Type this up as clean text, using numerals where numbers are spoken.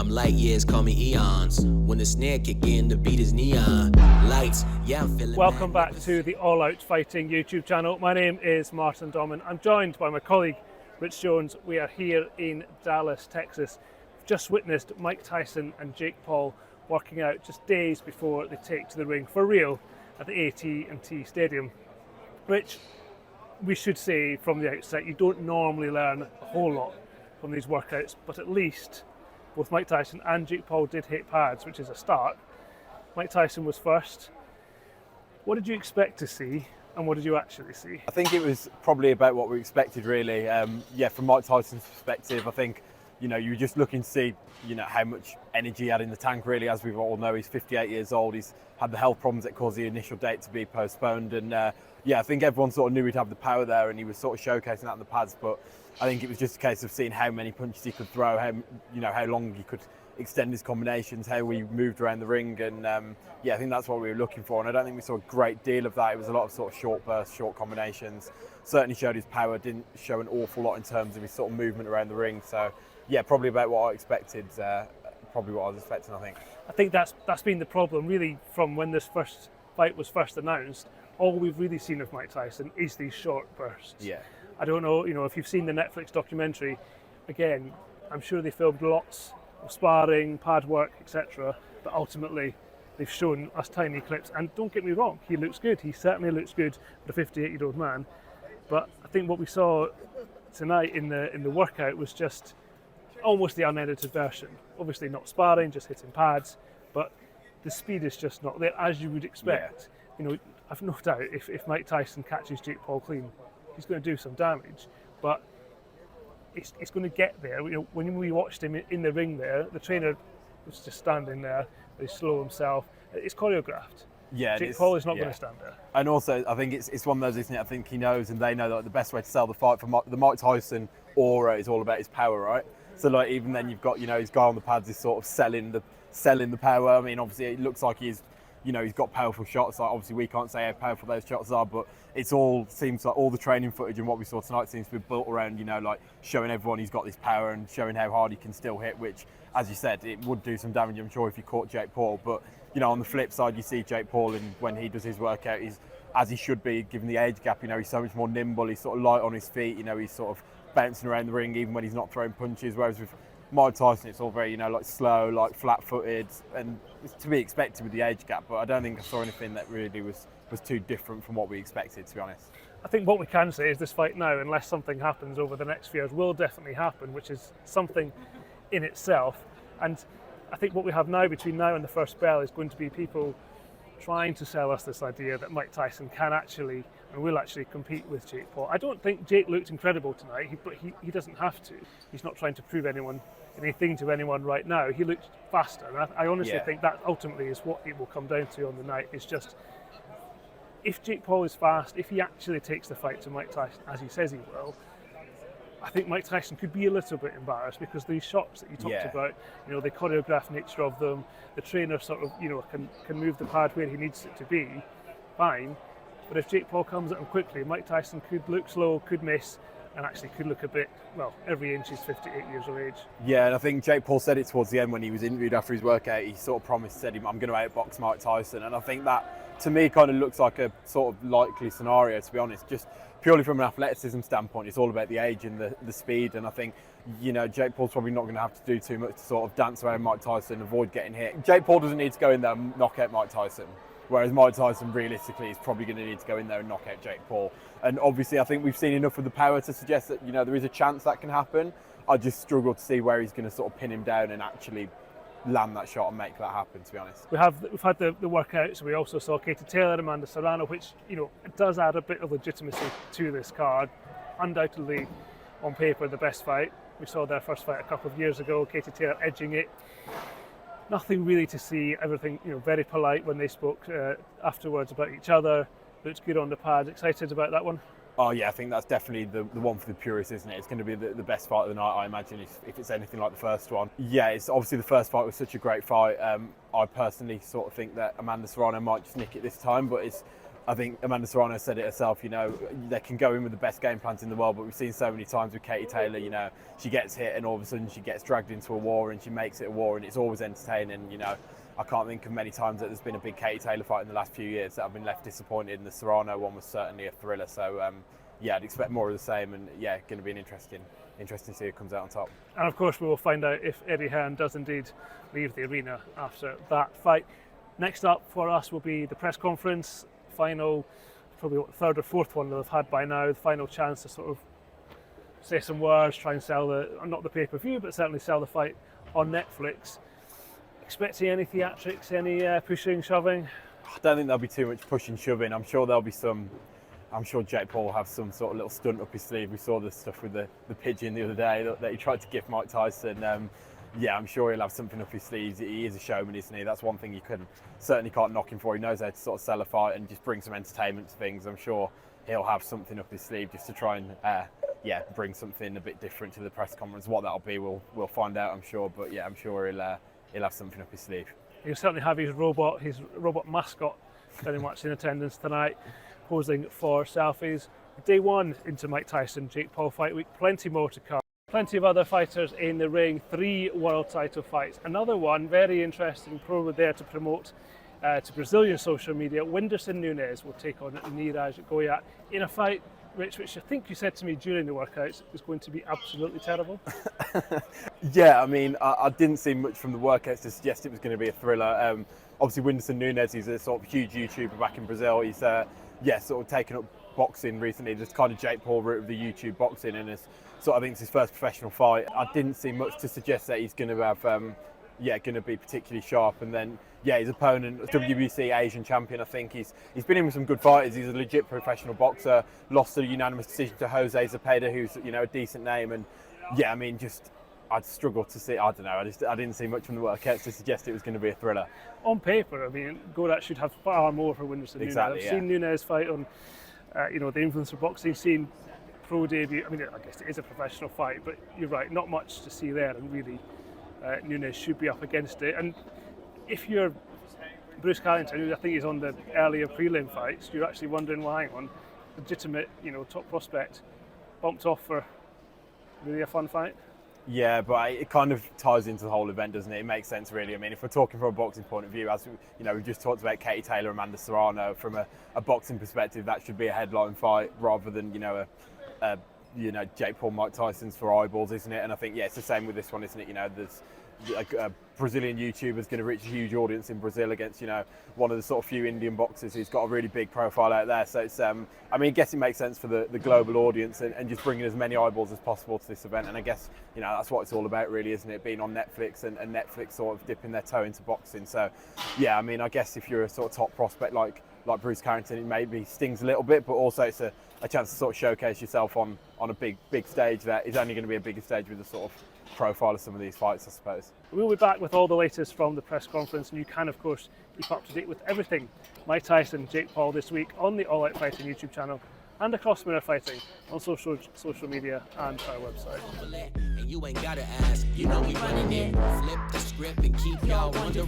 I'm light years, call me eons. When the snare kick in, the beat is neon. Lights, yeah, I'm feeling. Welcome back to the All Out Fighting YouTube channel. My name is Martin Domin. I'm joined by my colleague Rich Jones. We are here in Dallas, Texas. Just witnessed Mike Tyson and Jake Paul working out just days before they take to the ring for real at the AT&T Stadium. Rich, we should say from the outset, you don't normally learn a whole lot from these workouts, but at least both Mike Tyson and Jake Paul did hit pads, which is a start. Mike Tyson was first. What did you expect to see, and what did you actually see? I think it was probably about what we expected, really. From Mike Tyson's perspective, I think, you were just looking to see, how much energy he had in the tank, really. As we all know, he's 58 years old. He's had the health problems that caused the initial date to be postponed. And I think everyone sort of knew he'd have the power there, and he was sort of showcasing that in the pads. But I think it was just a case of seeing how many punches he could throw, how long he could extend his combinations, how he moved around the ring. And I think that's what we were looking for. And I don't think we saw a great deal of that. It was a lot of sort of short bursts, short combinations. Certainly showed his power, didn't show an awful lot in terms of his sort of movement around the ring. So probably about what I expected, probably what I was expecting, I think. I think that's been the problem, really, from when this first fight was first announced. All we've really seen of Mike Tyson is these short bursts. Yeah. I don't know, if you've seen the Netflix documentary, again, I'm sure they filmed lots of sparring, pad work, etc. But ultimately, they've shown us tiny clips. And don't get me wrong, he looks good. He certainly looks good for a 58-year-old man. But I think what we saw tonight in the workout was just almost the unedited version. Obviously not sparring, just hitting pads, but the speed is just not there, as you would expect. Yeah. I've no doubt if Mike Tyson catches Jake Paul clean, he's going to do some damage, but it's going to get there. When we watched him in the ring there, the trainer was just standing there, very slow himself. It's choreographed. Yeah, Jake Paul is not going to stand there. And also, I think it's one of those, isn't it? I think he knows, and they know that the best way to sell the fight for the Mike Tyson aura is all about his power, right? So even then you've got, his guy on the pads is sort of selling the power. I mean, obviously it looks like he's got powerful shots. Like, obviously we can't say how powerful those shots are, but seems like all the training footage and what we saw tonight seems to be built around, showing everyone he's got this power and showing how hard he can still hit, which, as you said, it would do some damage, I'm sure, if you caught Jake Paul. But, on the flip side, you see Jake Paul, and when he does his workout, he's, as he should be, given the age gap, he's so much more nimble, he's sort of light on his feet, he's sort of bouncing around the ring even when he's not throwing punches, whereas with Mike Tyson it's all very slow, flat-footed, and it's to be expected with the age gap. But I don't think I saw anything that really was too different from what we expected, to be honest. I think what we can say is this fight now, unless something happens over the next few years, will definitely happen, which is something in itself. And I think what we have now, between now and the first bell, is going to be people trying to sell us this idea that Mike Tyson can actually and will actually compete with Jake Paul. I don't think Jake looked incredible tonight, but he doesn't have to. He's not trying to prove anything to anyone right now. He looked faster, and I honestly think that ultimately is what it will come down to on the night. It's just, if Jake Paul is fast, if he actually takes the fight to Mike Tyson, as he says he will, I think Mike Tyson could be a little bit embarrassed, because these shots that you talked about, the choreographed nature of them, the trainer sort of, can move the pad where he needs it to be, fine. But if Jake Paul comes at him quickly, Mike Tyson could look slow, could miss, and actually could look a bit, every inch is 58 years of age. Yeah, and I think Jake Paul said it towards the end when he was interviewed after his workout. He sort of promised, said, I'm going to outbox Mike Tyson. And I think that, to me, kind of looks like a sort of likely scenario, to be honest. Just purely from an athleticism standpoint, it's all about the age and the speed. And I think, Jake Paul's probably not going to have to do too much to sort of dance around Mike Tyson, avoid getting hit. Jake Paul doesn't need to go in there and knock out Mike Tyson. Whereas Mike Tyson, realistically, is probably going to need to go in there and knock out Jake Paul. And obviously, I think we've seen enough of the power to suggest that, there is a chance that can happen. I just struggle to see where he's going to sort of pin him down and actually land that shot and make that happen, to be honest. We've had the workouts. We also saw Katie Taylor, Amanda Serrano, which, it does add a bit of legitimacy to this card. Undoubtedly, on paper, the best fight. We saw their first fight a couple of years ago, Katie Taylor edging it. Nothing really to see, everything, very polite when they spoke afterwards about each other. Looked good on the pad. Excited about that one? Oh yeah, I think that's definitely the one for the purists, isn't it? It's going to be the best fight of the night, I imagine, if it's anything like the first one. Yeah, it's obviously the first fight was such a great fight. I personally sort of think that Amanda Serrano might just nick it this time, but it's I think Amanda Serrano said it herself, you know, they can go in with the best game plans in the world, but we've seen so many times with Katie Taylor, you know, she gets hit and all of a sudden she gets dragged into a war and she makes it a war, and it's always entertaining. You know, I can't think of many times that there's been a big Katie Taylor fight in the last few years that I've been left disappointed, and the Serrano one was certainly a thriller. So yeah, I'd expect more of the same, and yeah, going to be an interesting to see who comes out on top. And of course we will find out if Eddie Hearn does indeed leave the arena after that fight. Next up for us will be the press conference, final, probably what, the third or fourth one that they've had by now, the final chance to sort of say some words, try and sell not the pay-per-view, but certainly sell the fight on Netflix. Expecting any theatrics, any pushing, shoving? I don't think there'll be too much pushing, shoving. I'm sure there'll be some. I'm sure Jake Paul will have some sort of little stunt up his sleeve. We saw the stuff with the pigeon the other day that he tried to give Mike Tyson. Yeah, I'm sure he'll have something up his sleeves. He is a showman, isn't he? That's one thing you certainly can't knock him for. He knows how to sort of sell a fight and just bring some entertainment to things. I'm sure he'll have something up his sleeve just to try and bring something a bit different to the press conference. What that'll be, we'll find out, I'm sure. But yeah, I'm sure he'll have something up his sleeve. He'll certainly have his robot mascot very much in attendance tonight, posing for selfies. Day one into Mike Tyson, Jake Paul fight week, plenty more to come. Plenty of other fighters in the ring, 3 world title fights. Another one, very interesting, probably there to promote to Brazilian social media. Whindersson Nunes will take on Niraj Goyat in a fight which I think you said to me during the workouts is going to be absolutely terrible. Yeah, I mean, I didn't see much from the workouts to suggest it was going to be a thriller. Obviously, Whindersson Nunes, he's a sort of huge YouTuber back in Brazil. He's sort of taken up boxing recently, this kind of Jake Paul route of the YouTube boxing, and I think it's his first professional fight. I didn't see much to suggest that he's going to have, going to be particularly sharp. And then, his opponent, WBC Asian champion, I think he's been in with some good fighters. He's a legit professional boxer. Lost a unanimous decision to Jose Zepeda, who's a decent name. And yeah, I mean, I'd struggle to see. I don't know. I didn't see much from the workouts to suggest it was going to be a thriller. On paper, I mean, Gorat should have far more for Whindersson Nunes. I've seen Nunes fight on, the influencer boxing scene. Pro debut. I mean, I guess it is a professional fight, but you're right, not much to see there, and really, Nunes should be up against it. And if you're Bruce Carrington, who I think is on the earlier prelim fights, you're actually wondering, well, hang on, legitimate, top prospect, bumped off for really a fun fight. Yeah, but it kind of ties into the whole event, doesn't it? It makes sense, really. I mean, if we're talking from a boxing point of view, as we've just talked about Katie Taylor, Amanda Serrano, from a boxing perspective, that should be a headline fight rather than Jake Paul, Mike Tyson's for eyeballs, isn't it? And I think it's the same with this one, isn't it? There's a Brazilian YouTuber's going to reach a huge audience in Brazil against one of the sort of few Indian boxers who's got a really big profile out there. So it's I guess it makes sense for the global audience and just bringing as many eyeballs as possible to this event. And I guess that's what it's all about, really, isn't it? Being on Netflix and Netflix sort of dipping their toe into boxing. So yeah, I guess if you're a sort of top prospect like Bruce Carrington, it maybe stings a little bit, but also it's a chance to sort of showcase yourself on a big stage that is only going to be a bigger stage with the sort of profile of some of these fights, I suppose. We'll be back with all the latest from the press conference, and you can, of course, keep up to date with everything Mike Tyson, Jake Paul this week on the All Out Fighting YouTube channel and across Mirror Fighting on social media and our website. And you ain't gotta ask, we running it. Flip the script and keep y'all wondering.